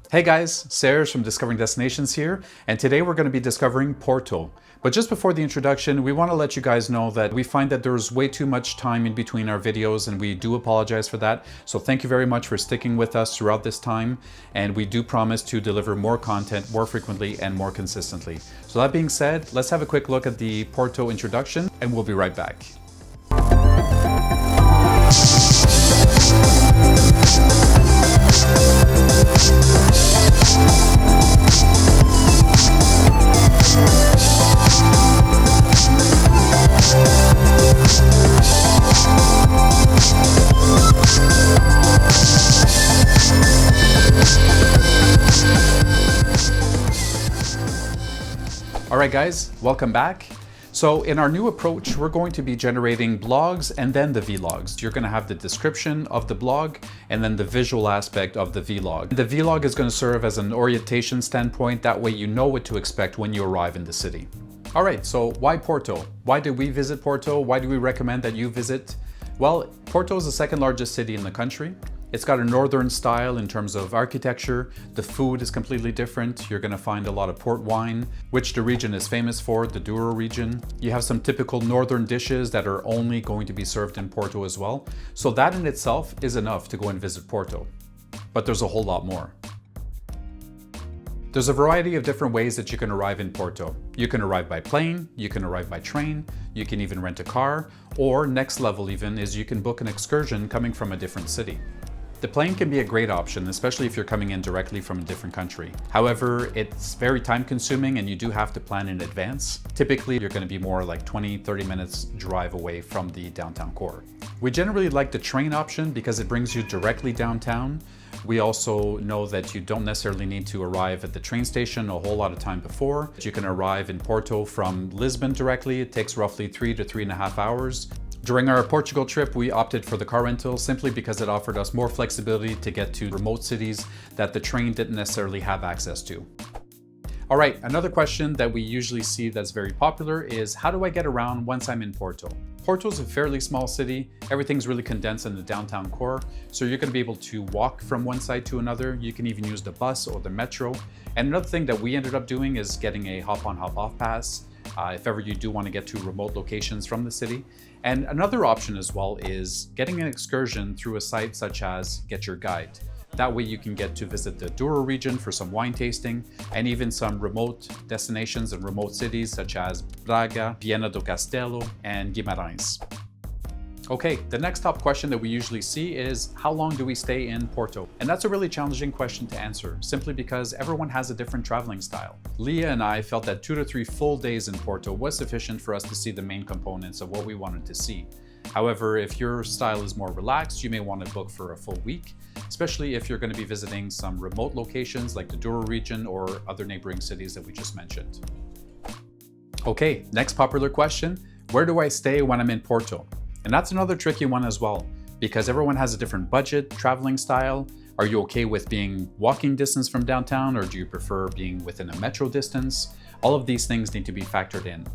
Hey guys, Serge from Discovering Destinations here, and today we're going to be discovering Porto. But just before the introduction, we want to let you guys know that we find that there's way too much time in between our videos, and we do apologize for that. So thank you very much for sticking with us throughout this time, and we do promise to deliver more content more frequently and more consistently. So that being said, let's have a quick look at the Porto introduction, and we'll be right back. Alright guys, welcome back. So in our new approach, we're going to be generating blogs and then the vlogs. You're going to have the description of the blog and then the visual aspect of the vlog. The vlog is going to serve as an orientation standpoint, that way you know what to expect when you arrive in the city. Alright, so why Porto? Why did we visit Porto? Why do we recommend that you visit? Well, Porto is the second largest city in the country. It's got a northern style in terms of architecture. The food is completely different. You're going to find a lot of port wine, which the region is famous for, the Douro region. You have some typical northern dishes that are only going to be served in Porto as well. So that in itself is enough to go and visit Porto. But there's a whole lot more. There's a variety of different ways that you can arrive in Porto. You can arrive by plane, you can arrive by train, you can even rent a car, or next level even is you can book an excursion coming from a different city. The plane can be a great option, especially if you're coming in directly from a different country. However, it's very time consuming and you do have to plan in advance. Typically, you're going to be more like 20-30 minutes drive away from the downtown core. We generally like the train option because it brings you directly downtown. We also know that you don't necessarily need to arrive at the train station a whole lot of time before. You can arrive in Porto from Lisbon directly. It takes roughly 3 to 3.5 hours. During our Portugal trip, we opted for the car rental simply because it offered us more flexibility to get to remote cities that the train didn't necessarily have access to. All right, another question that we usually see that's very popular is, how do I get around once I'm in Porto? Porto is a fairly small city. Everything's really condensed in the downtown core, so you're going to be able to walk from one side to another. You can even use the bus or the metro. And another thing that we ended up doing is getting a hop-on, hop-off pass if ever you do want to get to remote locations from the city. And another option as well is getting an excursion through a site such as Get Your Guide. That way you can get to visit the Douro region for some wine tasting and even some remote destinations and remote cities such as Braga, Viana do Castelo, and Guimarães. Okay, the next top question that we usually see is, how long do we stay in Porto? And that's a really challenging question to answer, simply because everyone has a different traveling style. Leah and I felt that 2 to 3 full days in Porto was sufficient for us to see the main components of what we wanted to see. However, if your style is more relaxed, you may want to book for a full week, especially if you're going to be visiting some remote locations like the Douro region or other neighboring cities that we just mentioned. Okay, next popular question, where do I stay when I'm in Porto? And that's another tricky one as well, because everyone has a different budget, traveling style. Are you okay with being walking distance from downtown, or do you prefer being within a metro distance? All of these things need to be factored in.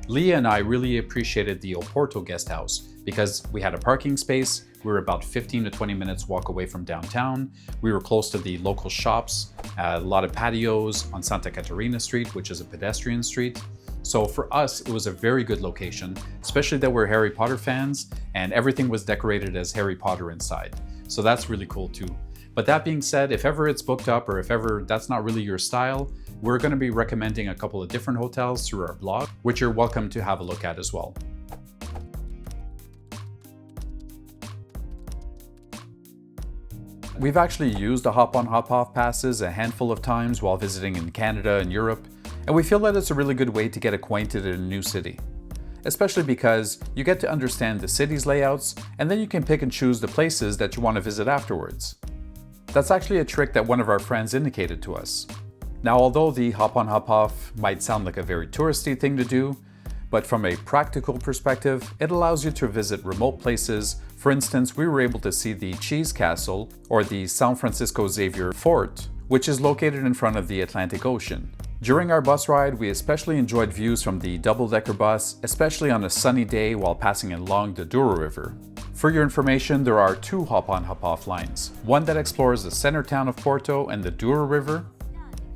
Leah and I really appreciated the Porto guest house because we had a parking space, we were about 15 to 20 minutes walk away from downtown, we were close to the local shops, a lot of patios on Santa Catarina Street, which is a pedestrian street. So for us, it was a very good location, especially that we're Harry Potter fans and everything was decorated as Harry Potter inside. So that's really cool too. But that being said, if ever it's booked up or if ever that's not really your style, we're going to be recommending a couple of different hotels through our blog, which you're welcome to have a look at as well. We've actually used the hop-on, hop-off passes a handful of times while visiting in Canada and Europe, and we feel that it's a really good way to get acquainted in a new city. Especially because you get to understand the city's layouts, and then you can pick and choose the places that you want to visit afterwards. That's actually a trick that one of our friends indicated to us. Now, although the hop-on, hop-off might sound like a very touristy thing to do, but from a practical perspective, it allows you to visit remote places. For instance, we were able to see the Cheese Castle, or the São Francisco Xavier Fort, which is located in front of the Atlantic Ocean. During our bus ride, we especially enjoyed views from the double-decker bus, especially on a sunny day while passing along the Douro River. For your information, there are two hop-on hop-off lines. One that explores the center town of Porto and the Douro River,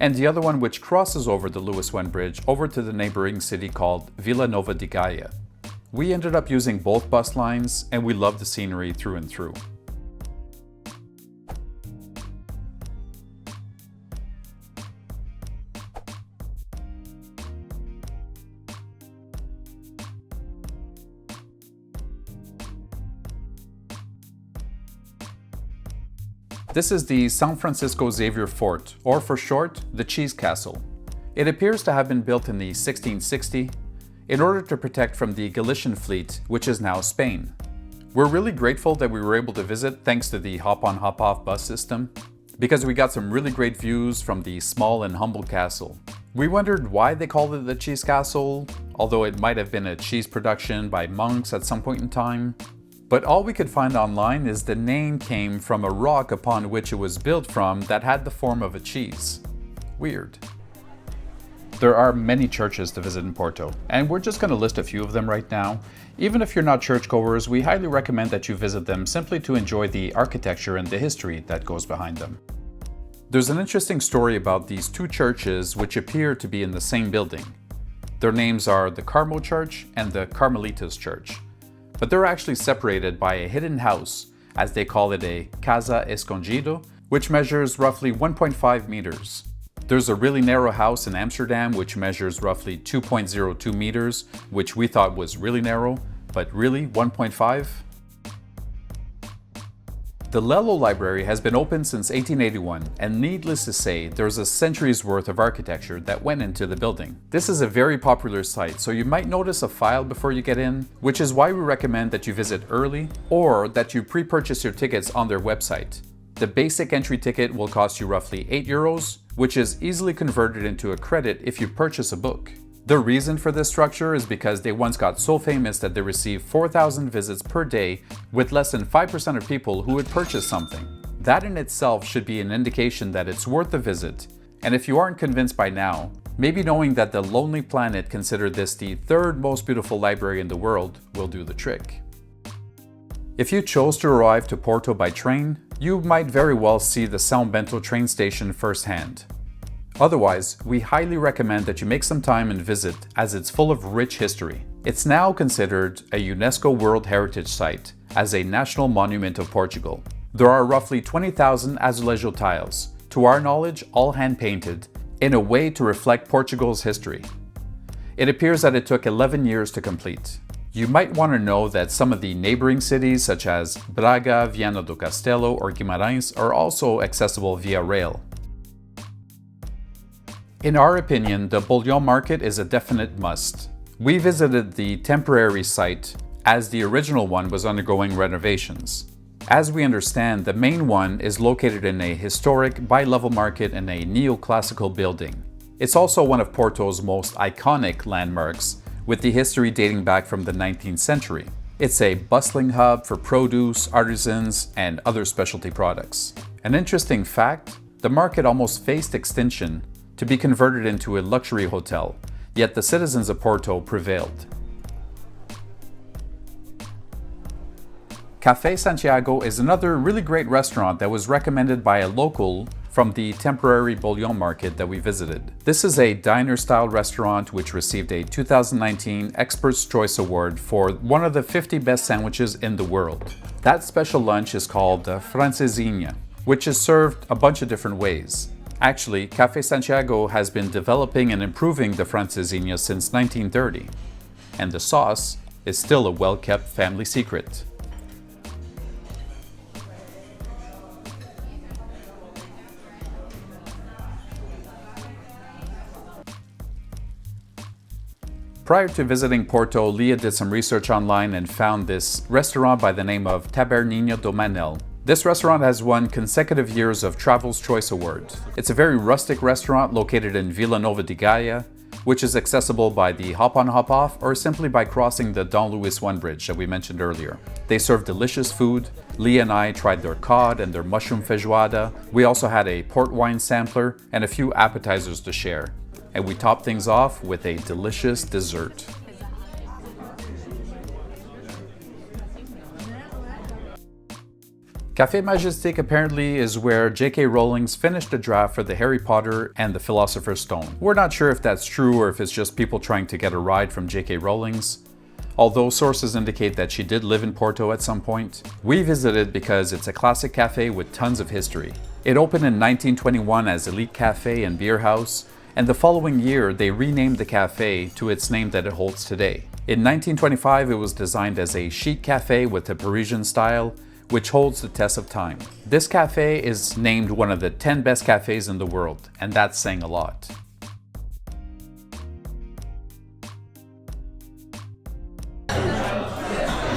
and the other one which crosses over the Lewis Wen Bridge over to the neighboring city called Vila Nova de Gaia. We ended up using both bus lines and we loved the scenery through and through. This is the San Francisco Xavier Fort, or for short, the Cheese Castle. It appears to have been built in the 1660 in order to protect from the Galician fleet, which is now Spain. We're really grateful that we were able to visit thanks to the hop-on hop-off bus system, because we got some really great views from the small and humble castle. We wondered why they called it the Cheese Castle, although it might have been a cheese production by monks at some point in time. But all we could find online is the name came from a rock upon which it was built from that had the form of a cheese. Weird. There are many churches to visit in Porto, and we're just going to list a few of them right now. Even if you're not churchgoers, we highly recommend that you visit them simply to enjoy the architecture and the history that goes behind them. There's an interesting story about these two churches which appear to be in the same building. Their names are the Carmel Church and the Carmelitas Church. But they're actually separated by a hidden house, as they call it a casa escondido, which measures roughly 1.5 meters. There's a really narrow house in Amsterdam which measures roughly 2.02 meters, which we thought was really narrow, but really 1.5? The Lello Library has been open since 1881, and needless to say, there's a century's worth of architecture that went into the building. This is a very popular site, so you might notice a file before you get in, which is why we recommend that you visit early or that you pre-purchase your tickets on their website. The basic entry ticket will cost you roughly €8, which is easily converted into a credit if you purchase a book. The reason for this structure is because they once got so famous that they received 4,000 visits per day with less than 5% of people who would purchase something. That in itself should be an indication that it's worth a visit. And if you aren't convinced by now, maybe knowing that the Lonely Planet considered this the third most beautiful library in the world will do the trick. If you chose to arrive to Porto by train, you might very well see the São Bento train station firsthand. Otherwise, we highly recommend that you make some time and visit, as it's full of rich history. It's now considered a UNESCO World Heritage Site as a national monument of Portugal. There are roughly 20,000 azulejo tiles, to our knowledge all hand-painted, in a way to reflect Portugal's history. It appears that it took 11 years to complete. You might want to know that some of the neighboring cities such as Braga, Viana do Castelo, or Guimarães are also accessible via rail. In our opinion, the Bolhão market is a definite must. We visited the temporary site as the original one was undergoing renovations. As we understand, the main one is located in a historic bi-level market in a neoclassical building. It's also one of Porto's most iconic landmarks, with the history dating back from the 19th century. It's a bustling hub for produce, artisans, and other specialty products. An interesting fact, the market almost faced extinction to be converted into a luxury hotel, yet the citizens of Porto prevailed. Café Santiago is another really great restaurant that was recommended by a local from the temporary Bolhão market that we visited. This is a diner-style restaurant which received a 2019 Expert's Choice Award for one of the 50 best sandwiches in the world. That special lunch is called Francesinha, which is served a bunch of different ways. Actually, Café Santiago has been developing and improving the Francesinha since 1930, and the sauce is still a well-kept family secret. Prior to visiting Porto, Leah did some research online and found this restaurant by the name of Taberninha do Manel. This restaurant has won consecutive years of Travel's Choice Award. It's a very rustic restaurant located in Vila Nova de Gaia, which is accessible by the hop-on hop-off or simply by crossing the Dom Luís One Bridge that we mentioned earlier. They serve delicious food. Leah and I tried their cod and their mushroom feijoada. We also had a port wine sampler and a few appetizers to share. And we topped things off with a delicious dessert. Café Majestic apparently is where J.K. Rowling's finished the draft for the Harry Potter and the Philosopher's Stone. We're not sure if that's true or if it's just people trying to get a ride from J.K. Rowling's, although sources indicate that she did live in Porto at some point. We visited because it's a classic cafe with tons of history. It opened in 1921 as Elite Cafe and Beer House, and the following year they renamed the cafe to its name that it holds today. In 1925 it was designed as a chic cafe with a Parisian style, which holds the test of time. This cafe is named one of the 10 best cafes in the world, and that's saying a lot.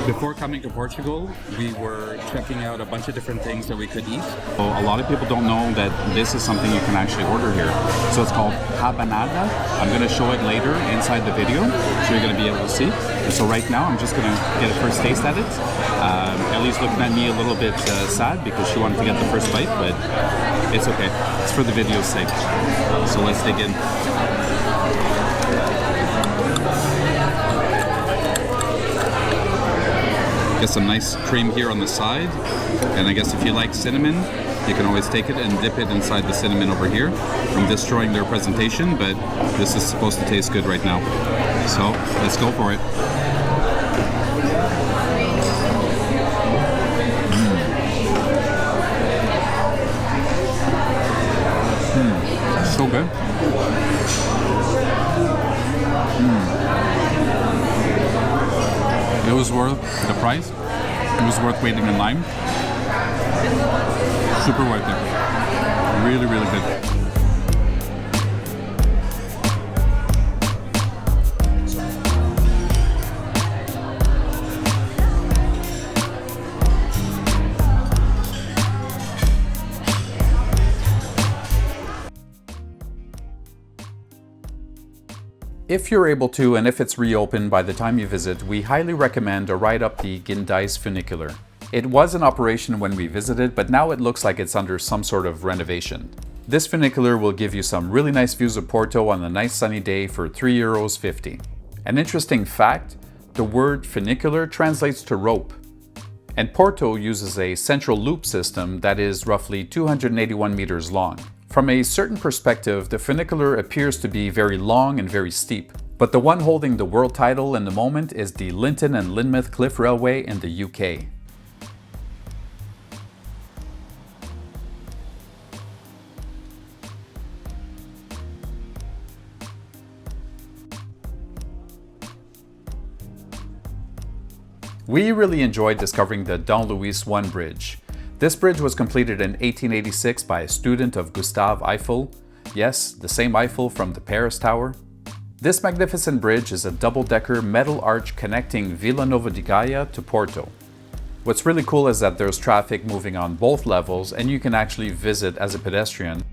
Before coming to Portugal, we were checking out a bunch of different things that we could eat. So a lot of people don't know that this is something you can actually order here. So it's called rabanada. I'm going to show it later inside the video, so you're going to be able to see. And so right now, I'm just going to get a first taste at it. Ellie's looking at me a little bit sad because she wanted to get the first bite, but it's okay. It's for the video's sake. So let's dig in. Get some nice cream here on the side, and I guess if you like cinnamon, you can always take it and dip it inside the cinnamon over here. I'm destroying their presentation, but this is supposed to taste good right now. So let's go for it. So good. It was worth the price. It was worth waiting in line. Super worth it. Really, really good. If you're able to, and if it's reopened by the time you visit, we highly recommend a ride up the Guindais Funicular. It was in operation when we visited, but now it looks like it's under some sort of renovation. This funicular will give you some really nice views of Porto on a nice sunny day for €3.50. An interesting fact, the word funicular translates to rope. And Porto uses a central loop system that is roughly 281 meters long. From a certain perspective, the funicular appears to be very long and very steep, but the one holding the world title in the moment is the Linton and Lynmouth Cliff Railway in the UK. We really enjoyed discovering the Don Luis I bridge. This bridge was completed in 1886 by a student of Gustave Eiffel. Yes, the same Eiffel from the Paris Tower. This magnificent bridge is a double-decker metal arch connecting Vila Nova de Gaia to Porto. What's really cool is that there's traffic moving on both levels and you can actually visit as a pedestrian.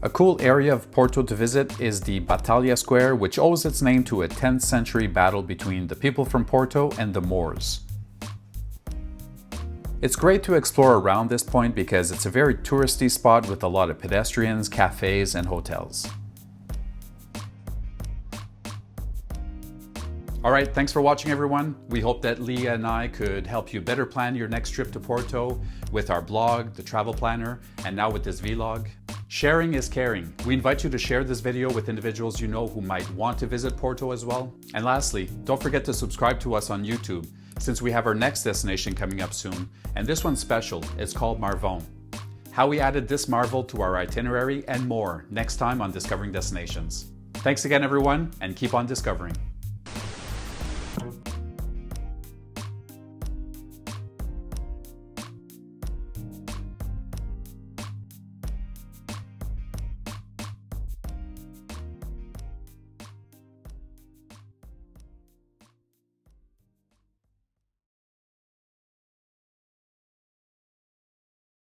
A cool area of Porto to visit is the Batalha Square, which owes its name to a 10th century battle between the people from Porto and the Moors. It's great to explore around this point because it's a very touristy spot with a lot of pedestrians, cafes, and hotels. Alright, thanks for watching everyone. We hope that Leah and I could help you better plan your next trip to Porto with our blog, the travel planner, and now with this vlog. Sharing is caring. We invite you to share this video with individuals you know who might want to visit Porto as well. And lastly, don't forget to subscribe to us on YouTube, since we have our next destination coming up soon, and this one's special. It's called Marvão. How we added this marvel to our itinerary and more next time on Discovering Destinations. Thanks again everyone, and keep on discovering.